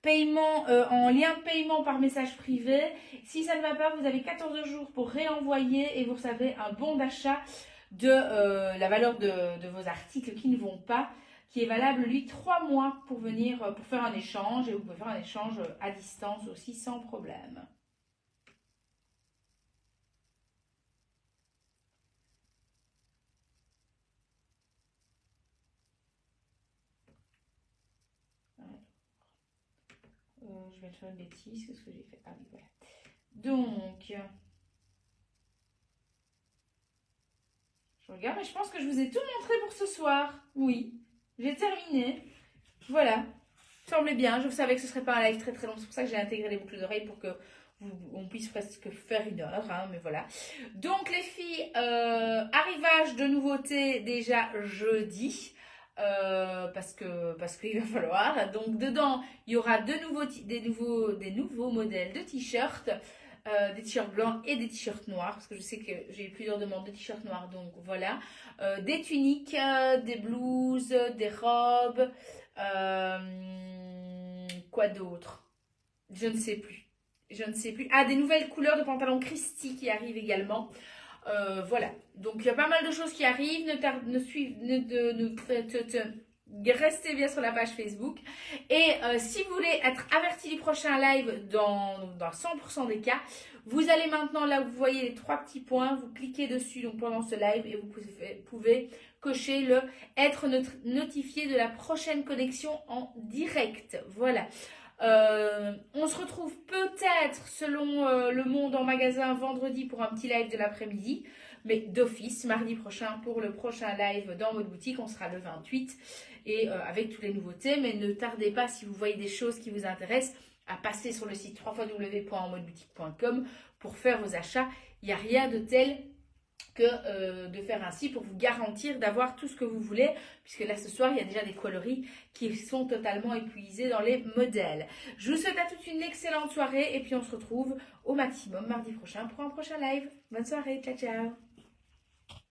paiement en lien de paiement par message privé. Si ça ne va pas, vous avez 14 jours pour réenvoyer et vous recevez un bon d'achat de la valeur de vos articles qui ne vont pas, qui est valable, lui, 3 mois pour venir, pour faire un échange. Et vous pouvez faire un échange à distance aussi sans problème. Je vais te faire une bêtise, qu'est-ce que j'ai fait? Ah oui, voilà. Donc, je regarde, mais je pense que je vous ai tout montré pour ce soir. Oui, j'ai terminé. Voilà, semblait bien. Je savais que ce serait pas un live très très long. C'est pour ça que j'ai intégré les boucles d'oreilles pour que on puisse presque faire 1 heure. Hein, mais voilà. Donc les filles, arrivage de nouveautés déjà jeudi. Parce qu'il va falloir. Donc dedans, il y aura des nouveaux modèles de t-shirts. Des t-shirts blancs et des t-shirts noirs, parce que je sais que j'ai eu plusieurs demandes de t-shirts noirs, donc voilà. Des tuniques, des blouses, des robes, quoi d'autre? Je ne sais plus. Je ne sais plus. Ah, des nouvelles couleurs de pantalons Christy qui arrivent également. Voilà. Donc il y a pas mal de choses qui arrivent. Restez bien sur la page Facebook. Et si vous voulez être averti du prochain live dans 100% des cas, vous allez maintenant là où vous voyez les 3 petits points, vous cliquez dessus donc pendant ce live et vous pouvez cocher le être notifié de la prochaine connexion en direct. Voilà. On se retrouve peut-être selon le monde en magasin vendredi pour un petit live de l'après-midi, mais d'office mardi prochain pour le prochain live dans votre boutique. On sera le 28 et avec toutes les nouveautés, mais ne tardez pas si vous voyez des choses qui vous intéressent à passer sur le site www.enmodeboutique.com pour faire vos achats. Il n'y a rien de tel que de faire ainsi pour vous garantir d'avoir tout ce que vous voulez, puisque là ce soir il y a déjà des coloris qui sont totalement épuisés dans les modèles. Je vous souhaite à toutes une excellente soirée et puis on se retrouve au maximum mardi prochain pour un prochain live. Bonne soirée, ciao ciao.